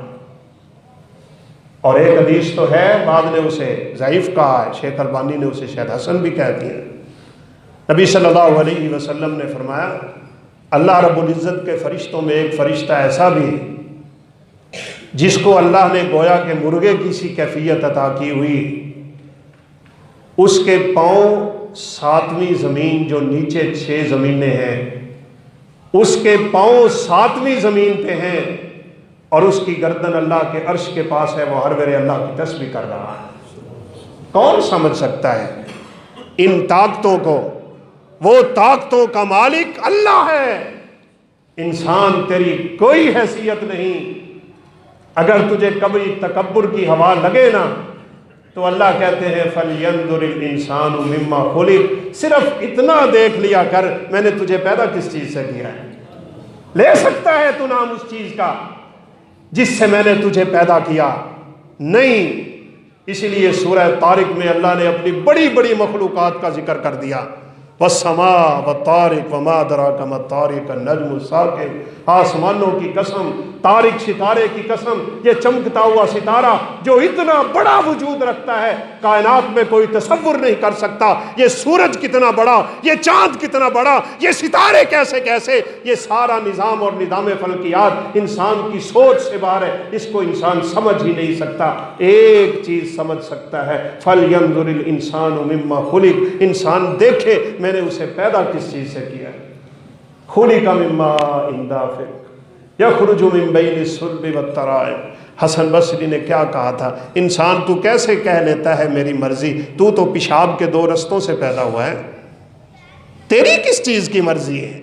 اور ایک حدیث تو ہے، بعد نے اسے ضعیف کہا ہے، شیخ البانی نے اسے شاید حسن بھی کہہ دیا۔ نبی صلی اللہ علیہ وسلم نے فرمایا اللہ رب العزت کے فرشتوں میں ایک فرشتہ ایسا بھی ہے جس کو اللہ نے گویا کہ مرغے کی سی کیفیت عطا کی ہوئی، اس کے پاؤں 7ویں زمین جو نیچے 6 زمینیں ہیں، اس کے پاؤں 7ویں زمین پہ ہیں، اور اس کی گردن اللہ کے عرش کے پاس ہے، وہ ہر ویلے اللہ کی تسبیح کر رہا ہے۔ کون سمجھ سکتا ہے ان طاقتوں کو؟ وہ طاقتوں کا مالک اللہ ہے۔ انسان تیری کوئی حیثیت نہیں۔ اگر تجھے کبھی تکبر کی ہوا لگے نا تو اللہ کہتے ہیں فَلْيَنْظُرِ الْإِنسَانُ مِمَّا خُلِقَ، صرف اتنا دیکھ لیا کر میں نے تجھے پیدا کس چیز سے کیا ہے۔ لے سکتا ہے تو نام اس چیز کا جس سے میں نے تجھے پیدا کیا؟ نہیں۔ اسی لیے سورہ طارق میں اللہ نے اپنی بڑی بڑی مخلوقات کا ذکر کر دیا، وَالسَّمَاءِ وَالطَّارِقِ وَمَا أَدْرَاكَ مَا الطَّارِقُ النَّجْمُ الثَّاقِبُ، آسمانوں کی قسم، طارق ستارے کی قسم، یہ چمکتا ہوا ستارہ جو اتنا بڑا وجود رکھتا ہے کائنات میں کوئی تصور نہیں کر سکتا۔ یہ سورج کتنا بڑا، یہ چاند کتنا بڑا، یہ ستارے کیسے کیسے، یہ سارا نظام اور نظام فلکیات انسان کی سوچ سے باہر ہے، اس کو انسان سمجھ ہی نہیں سکتا۔ ایک چیز سمجھ سکتا ہے، فَلْيَنْظُرِ الْإِنسَانُ مِمَّا خُلِقَ، انسان دیکھے میں نے اسے پیدا کس چیز سے کیا ہے۔ خُلِقَ مِن مَّاءٍ دَافِقٍ یخرج من بین الصلب والترائب۔ حسن بصری نے کیا کہا تھا، انسان تو کیسے کہہ لیتا ہے میری مرضی، تو پیشاب کے 2 رستوں سے پیدا ہوا ہے، تیری کس چیز کی مرضی ہے؟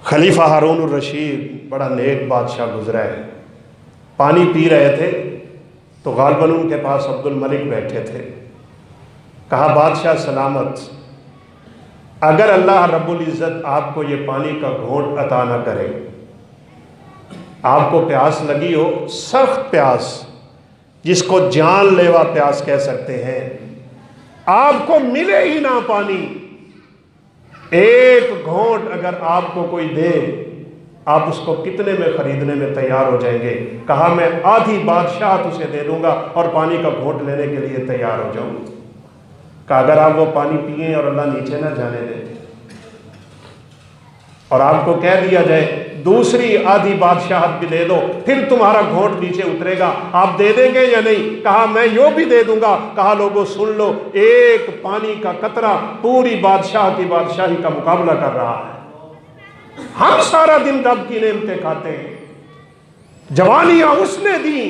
خلیفہ ہارون الرشید بڑا نیک بادشاہ گزرا ہے، پانی پی رہے تھے تو غالباً ان کے پاس عبد الملک بیٹھے تھے، کہا بادشاہ سلامت، اگر اللہ رب العزت آپ کو یہ پانی کا گھونٹ عطا نہ کرے، آپ کو پیاس لگی ہو، سخت پیاس جس کو جان لیوا پیاس کہہ سکتے ہیں، آپ کو ملے ہی نہ پانی، ایک گھونٹ اگر آپ کو کوئی دے، آپ اس کو کتنے میں خریدنے میں تیار ہو جائیں گے؟ کہا میں آدھی بادشاہت اسے دے دوں گا اور پانی کا گھونٹ لینے کے لیے تیار ہو جاؤں۔ کہا اگر آپ وہ پانی پئیں اور اللہ نیچے نہ جانے دے اور آپ کو کہہ دیا جائے دوسری آدھی بادشاہت بھی دے دو، پھر تمہارا گھونٹ نیچے اترے گا، آپ دے دیں گے یا نہیں؟ کہا میں یوں بھی دے دوں گا۔ کہا لوگوں سن لو، ایک پانی کا قطرہ پوری بادشاہ کی بادشاہی کا مقابلہ کر رہا ہے۔ ہم سارا دن رب کی نعمتیں کھاتے ہیں، جوانیاں اس نے دی،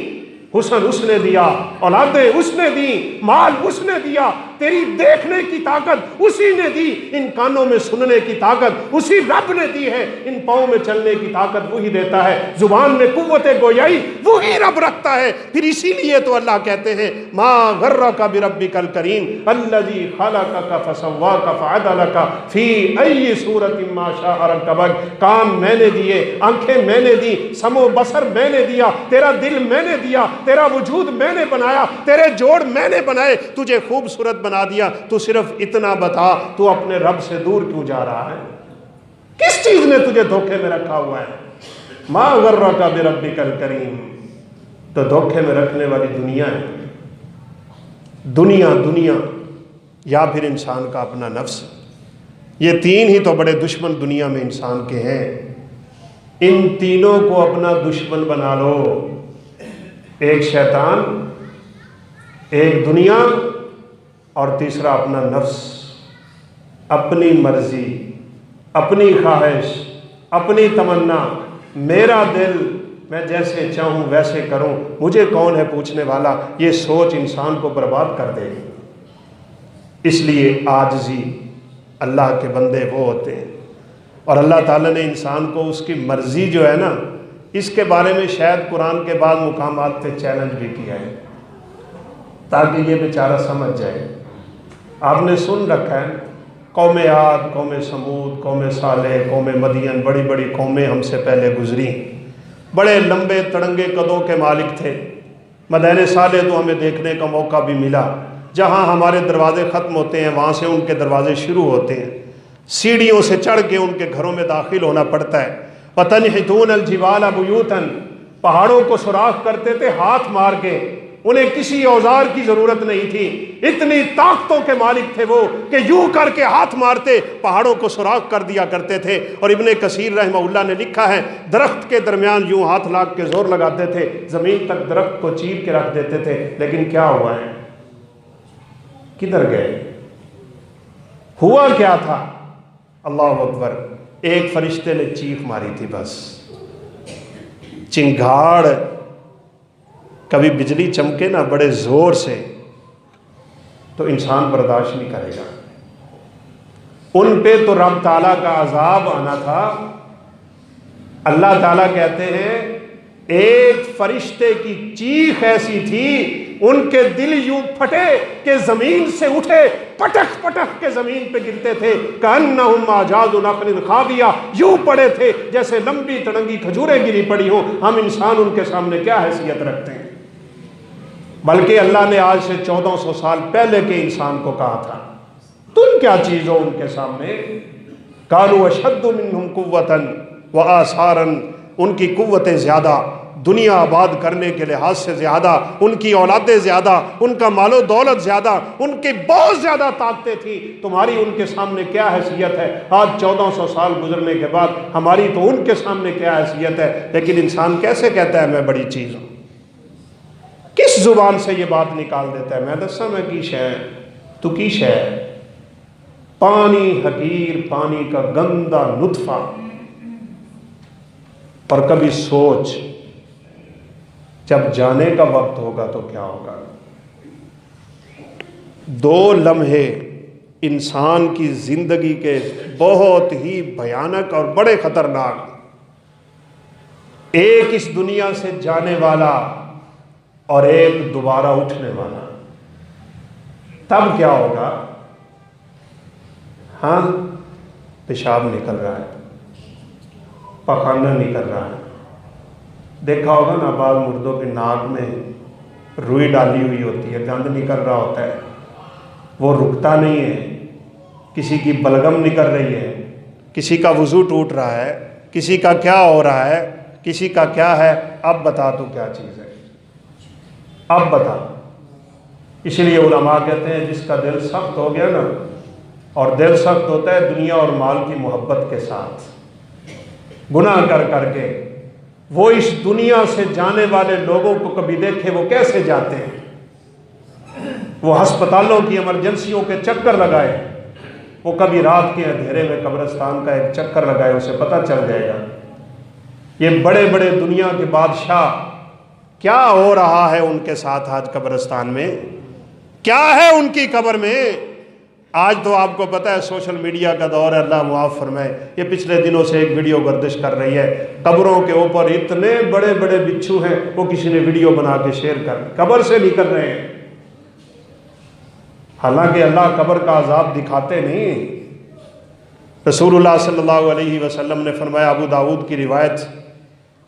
حسن اس نے دیا، اولادیں اس نے دی، مال اس نے دیا، تیری دیکھنے کی طاقت اسی نے دی، ان کانوں میں سننے کی طاقت اسی رب نے دی ہے، ان پاؤں میں چلنے کی طاقت وہی دیتا ہے، زبان میں قوت گویائی وہی رب رکھتا ہے۔ پھر اسی لیے تو اللہ کہتے ہیں ما غرک بربک الکریم الذی خلقک فسواک فعدلک فی ای صورت ما شاء رکبک۔ کان میں نے دیے، آنکھیں میں نے دی، سمع و بصر میں نے دیا، تیرا دل میں نے دیا، تیرا وجود میں نے بنایا، تیرے جوڑ میں نے بنائے، تجھے خوبصورت بنا دیا۔ تو صرف اتنا بتا، تو اپنے رب سے دور کیوں جا رہا ہے؟ کس چیز نے تجھے دھوکے میں رکھا ہوا ہے؟ ما غرک بربک الکریم، تو دھوکے میں رکھنے والی دنیا ہے، دنیا یا پھر انسان کا اپنا نفس۔ یہ تین ہی تو بڑے دشمن دنیا میں انسان کے ہیں، ان تینوں کو اپنا دشمن بنا لو، ایک شیطان، ایک دنیا، اور تیسرا اپنا نفس، اپنی مرضی، اپنی خواہش، اپنی تمنا، میرا دل، میں جیسے چاہوں ویسے کروں، مجھے کون ہے پوچھنے والا۔ یہ سوچ انسان کو برباد کر دے گی۔ اس لیے عاجزی، اللہ کے بندے وہ ہوتے ہیں، اور اللہ تعالیٰ نے انسان کو اس کی مرضی جو ہے نا، اس کے بارے میں شاید قرآن کے بعد مقامات پہ چیلنج بھی کیا ہے تاکہ یہ بیچارہ سمجھ جائے۔ آپ نے سن رکھا ہے قوم عاد، قوم سمود، قوم صالح، قوم مدین، بڑی بڑی قومیں ہم سے پہلے گزری، بڑے لمبے تڑنگے قدوں کے مالک تھے۔ مدین صالح تو ہمیں دیکھنے کا موقع بھی ملا، جہاں ہمارے دروازے ختم ہوتے ہیں وہاں سے ان کے دروازے شروع ہوتے ہیں، سیڑھیوں سے چڑھ کے ان کے گھروں میں داخل ہونا پڑتا ہے۔ وَتَنْحِتُونَ الْجِبَالَ بُيُوتًا، پہاڑوں کو سوراخ کرتے تھے ہاتھ مار کے، انہیں کسی اوزار کی ضرورت نہیں تھی، اتنی طاقتوں کے مالک تھے وہ کہ یوں کر کے ہاتھ مارتے پہاڑوں کو سوراخ کر دیا کرتے تھے۔ اور ابن کثیر رحمہ اللہ نے لکھا ہے درخت کے درمیان یوں ہاتھ لاگ کے زور لگاتے تھے، زمین تک درخت کو چیر کے رکھ دیتے تھے، لیکن کیا ہوا ہے؟ کدھر گئے؟ ہوا کیا تھا؟ اللہ اکبر، ایک فرشتے نے چیخ ماری تھی بس، چنگھاڑ، کبھی بجلی چمکے نا بڑے زور سے تو انسان برداشت نہیں کرے گا، ان پہ تو رب تعالیٰ کا عذاب آنا تھا۔ اللہ تعالیٰ کہتے ہیں ایک فرشتے کی چیخ ایسی تھی، ان کے دل یوں پھٹے کہ زمین سے اٹھے، پٹک پٹک کے زمین پہ گرتے تھے، کأنہم اعجاز نخل خاویہ، یوں پڑے تھے جیسے لمبی تڑنگی کھجوریں گری پڑی ہوں۔ ہم انسان ان کے سامنے کیا حیثیت رکھتے ہیں؟ بلکہ اللہ نے آج سے 1400 سال پہلے کے انسان کو کہا تھا تم کیا چیز ہو ان کے سامنے؟ قالوا اشد منہم قوۃ وآثارا، ان کی قوتیں زیادہ، دنیا آباد کرنے کے لحاظ سے زیادہ، ان کی اولادیں زیادہ، ان کا مال و دولت زیادہ، ان کی بہت زیادہ طاقتیں تھیں، تمہاری ان کے سامنے کیا حیثیت ہے؟ آج 1400 سال گزرنے کے بعد ہماری تو ان کے سامنے کیا حیثیت ہے؟ لیکن انسان کیسے کہتا ہے میں بڑی چیز ہوں؟ کس زبان سے یہ بات نکال دیتا ہے؟ میں دسا میں کی شے تو کی شے، پانی حقیر، پانی کا گندا نطفہ۔ اور کبھی سوچ جب جانے کا وقت ہوگا تو کیا ہوگا؟ 2 لمحے انسان کی زندگی کے بہت ہی بھیانک اور بڑے خطرناک، ایک اس دنیا سے جانے والا اور ایک دوبارہ اٹھنے والا۔ تب کیا ہوگا؟ ہاں پیشاب نکل رہا ہے، پخانہ نکل رہا ہے. دیکھا ہوگا نا بعض مردوں کے ناک میں روئی ڈالی ہوئی ہوتی ہے، گند نکل رہا ہوتا ہے، وہ رکتا نہیں ہے. کسی کی بلغم نکل رہی ہے، کسی کا وضو ٹوٹ رہا ہے، کسی کا کیا ہو رہا ہے، کسی کا کیا ہے. اب بتا تو کیا چیز ہے، اب بتا. اس لیے علماء کہتے ہیں جس کا دل سخت ہو گیا نا، اور دل سخت ہوتا ہے دنیا اور مال کی محبت کے ساتھ، گناہ کر کر کے، وہ اس دنیا سے جانے والے لوگوں کو کبھی دیکھے وہ کیسے جاتے ہیں. وہ ہسپتالوں کی ایمرجنسیوں کے چکر لگائے، وہ کبھی رات کے اندھیرے میں قبرستان کا ایک چکر لگائے، اسے پتہ چل جائے گا یہ بڑے بڑے دنیا کے بادشاہ کیا ہو رہا ہے ان کے ساتھ آج قبرستان میں، کیا ہے ان کی قبر میں. آج تو آپ کو پتہ ہے سوشل میڈیا کا دور ہے، اللہ معاف فرمائے. یہ پچھلے دنوں سے ایک ویڈیو گردش کر رہی ہے، قبروں کے اوپر اتنے بڑے بڑے بچھو ہیں، وہ کسی نے ویڈیو بنا کے شیئر کر قبر سے نکل رہے ہیں. حالانکہ اللہ قبر کا عذاب دکھاتے نہیں. رسول اللہ صلی اللہ علیہ وسلم نے فرمایا، ابو داؤد کی روایت،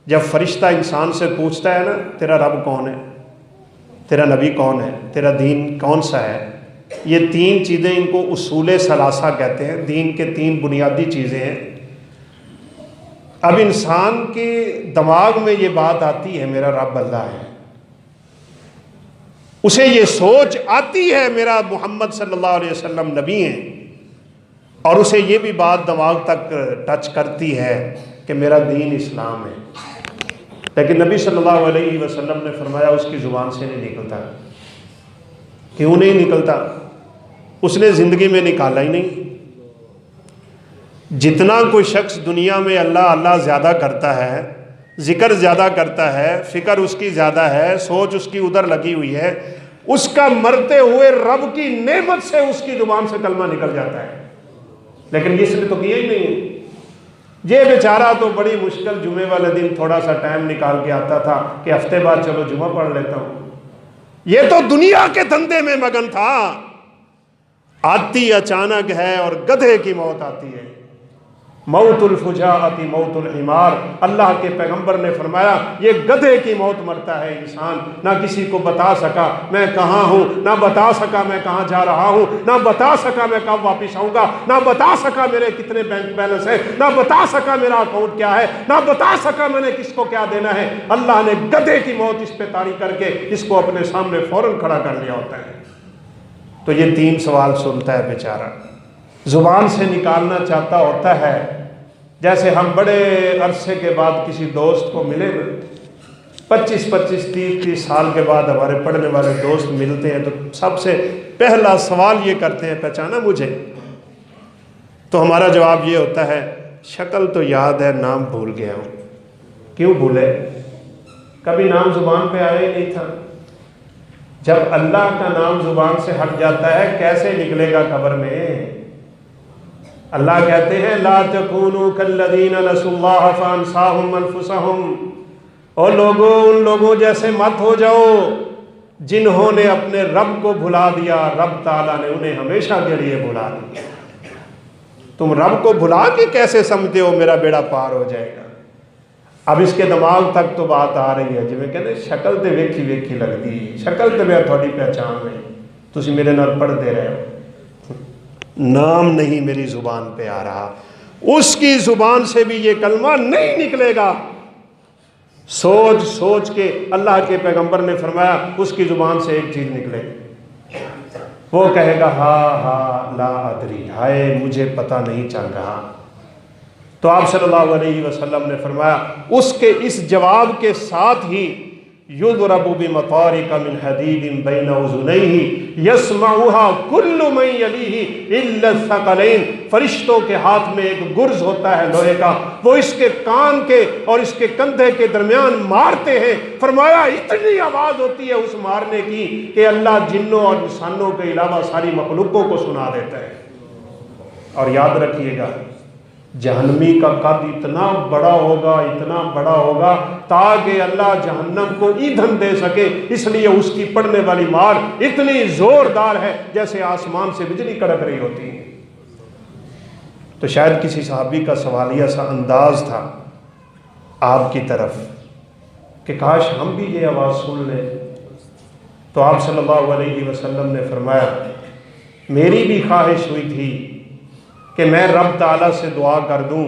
جب فرشتہ انسان سے پوچھتا ہے نا تیرا رب کون ہے، تیرا نبی کون ہے، تیرا دین کون سا ہے، یہ تین چیزیں ان کو اصول ثلاثہ کہتے ہیں، دین کے تین بنیادی چیزیں ہیں. اب انسان کے دماغ میں یہ بات آتی ہے میرا رب اللہ ہے، اسے یہ سوچ آتی ہے میرا محمد صلی اللہ علیہ وسلم نبی ہیں، اور اسے یہ بھی بات دماغ تک ٹچ کرتی ہے کہ میرا دین اسلام ہے. لیکن نبی صلی اللہ علیہ وسلم نے فرمایا اس کی زبان سے نہیں نکلتا. کیوں نہیں نکلتا؟ اس نے زندگی میں نکالا ہی نہیں. جتنا کوئی شخص دنیا میں اللہ اللہ زیادہ کرتا ہے، ذکر زیادہ کرتا ہے، فکر اس کی زیادہ ہے، سوچ اس کی ادھر لگی ہوئی ہے، اس کا مرتے ہوئے رب کی نعمت سے اس کی زبان سے کلمہ نکل جاتا ہے. لیکن اس نے تو کیا ہی نہیں. یہ بیچارہ تو بڑی مشکل جمعے والے دن تھوڑا سا ٹائم نکال کے آتا تھا کہ ہفتے بعد چلو جمعہ پڑھ لیتا ہوں. یہ تو دنیا کے دھندے میں مگن تھا. آتی اچانک ہے اور گدھے کی موت آتی ہے. موت الفجاعت موت الحمار. اللہ کے پیغمبر نے فرمایا یہ گدھے کی موت مرتا ہے انسان، نہ کسی کو بتا سکا میں کہاں ہوں، نہ بتا سکا میں کہاں جا رہا ہوں، نہ بتا سکا میں کب واپس آؤں گا، نہ بتا سکا میرے کتنے بینک بیلنس ہے، نہ بتا سکا میرا اکاؤنٹ کیا ہے، نہ بتا سکا میں نے کس کو کیا دینا ہے. اللہ نے گدھے کی موت اس پہ طاری کر کے اس کو اپنے سامنے فوراً کھڑا کر لیا ہوتا ہے. تو یہ تین سوال سنتا ہے بیچارہ، زبان سے نکالنا چاہتا ہوتا ہے. جیسے ہم بڑے عرصے کے بعد کسی دوست کو ملے نا، 25 30 سال کے بعد ہمارے پڑھنے والے دوست ملتے ہیں تو سب سے پہلا سوال یہ کرتے ہیں پہچانا مجھے؟ تو ہمارا جواب یہ ہوتا ہے شکل تو یاد ہے، نام بھول گیا ہوں. کیوں بھولے؟ کبھی نام زبان پہ آیا ہی نہیں تھا. جب اللہ کا نام زبان سے ہٹ جاتا ہے کیسے نکلے گا قبر میں؟ اللہ کہتے ہیں لا تکونوا کالذین نسوا اللہ فانساہم انفسہم. اور لوگوں ان لوگوں جیسے مت ہو جاؤ جنہوں نے اپنے رب کو بھلا دیا، رب تعالیٰ نے انہیں ہمیشہ کے لیے بھلا دیا. تم رب کو بھلا کے کیسے سمجھتے ہو میرا بیڑا پار ہو جائے گا؟ اب اس کے دماغ تک تو بات آ رہی ہے جی کہتے شکل تے ویکھی ویکھی لگتی، شکل تے میں تھوڑی پہچان نہیں، تسی میرے نال پڑھ دے رہے ہو. نام نہیں میری زبان پہ آ رہا، اس کی زبان سے بھی یہ کلمہ نہیں نکلے گا. سوچ سوچ کے اللہ کے پیغمبر نے فرمایا اس کی زبان سے ایک چیز نکلے، وہ کہے گا ہا لا ادری، ہائے مجھے پتہ نہیں چل رہا. تو آپ صلی اللہ علیہ وسلم نے فرمایا اس کے اس جواب کے ساتھ ہی یضرب بمطارق من حدید بین اذنیہ یسمعها کل من یلیہ الا الثقلین. فرشتوں کے ہاتھ میں ایک گرز ہوتا ہے لوہے کا، وہ اس کے کان کے اور اس کے کندھے کے درمیان مارتے ہیں. فرمایا اتنی آواز ہوتی ہے اس مارنے کی کہ اللہ جنوں اور انسانوں کے علاوہ ساری مخلوقوں کو سنا دیتا ہے. اور یاد رکھیے گا جہنمی کا قد اتنا بڑا ہوگا تاکہ اللہ جہنم کو ایندھن دے سکے، اس لیے اس کی پڑنے والی مار اتنی زوردار ہے جیسے آسمان سے بجلی کڑک رہی ہوتی ہے. تو شاید کسی صحابی کا سوالیہ سا انداز تھا آپ کی طرف کہ کاش ہم بھی یہ آواز سن لیں. تو آپ صلی اللہ علیہ وسلم نے فرمایا میری بھی خواہش ہوئی تھی کہ میں رب تعالیٰ سے دعا کر دوں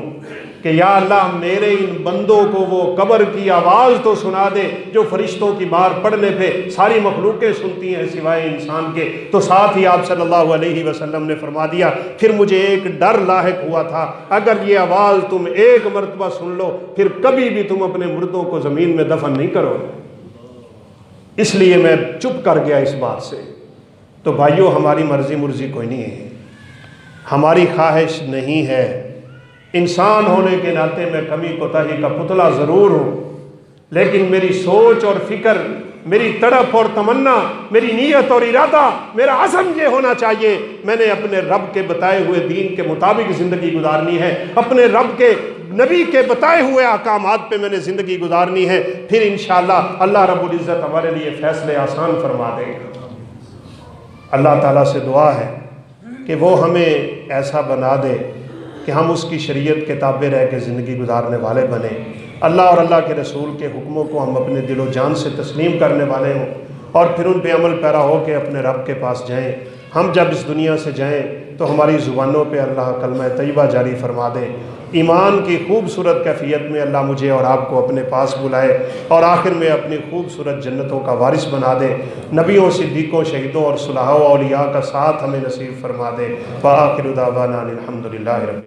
کہ یا اللہ میرے ان بندوں کو وہ قبر کی آواز تو سنا دے جو فرشتوں کی بار پڑھنے پہ ساری مخلوقیں سنتی ہیں سوائے انسان کے. تو ساتھ ہی آپ صلی اللہ علیہ وسلم نے فرما دیا پھر مجھے ایک ڈر لاحق ہوا تھا اگر یہ آواز تم ایک مرتبہ سن لو پھر کبھی بھی تم اپنے مردوں کو زمین میں دفن نہیں کرو. اس لیے میں چپ کر گیا اس بات سے. تو بھائیو ہماری مرضی کوئی نہیں ہے, ہماری خواہش نہیں ہے. انسان ہونے کے ناطے میں کمی کوتاہی کا پتلا ضرور ہوں, لیکن میری سوچ اور فکر, میری تڑپ اور تمنا, میری نیت اور ارادہ, میرا عزم یہ ہونا چاہیے میں نے اپنے رب کے بتائے ہوئے دین کے مطابق زندگی گزارنی ہے, اپنے رب کے نبی کے بتائے ہوئے احکامات پہ میں نے زندگی گزارنی ہے. پھر انشاءاللہ اللہ رب العزت ہمارے لیے فیصلے آسان فرما دے گا. اللہ تعالیٰ سے دعا ہے کہ وہ ہمیں ایسا بنا دے کہ ہم اس کی شریعت کے تابع رہ کے زندگی گزارنے والے بنیں, اللہ اور اللہ کے رسول کے حکموں کو ہم اپنے دل و جان سے تسلیم کرنے والے ہوں, اور پھر ان پہ عمل پیرا ہو کے اپنے رب کے پاس جائیں. ہم جب اس دنیا سے جائیں تو ہماری زبانوں پہ اللہ کلمہ طیبہ جاری فرما دے. ایمان کی خوبصورت کیفیت میں اللہ مجھے اور آپ کو اپنے پاس بلائے, اور آخر میں اپنی خوبصورت جنتوں کا وارث بنا دے. نبیوں, صدیقوں, شہیدوں اور صلحاء و اولیاء کا ساتھ ہمیں نصیب فرما دے. وآخر دعوانا الحمدللہ رب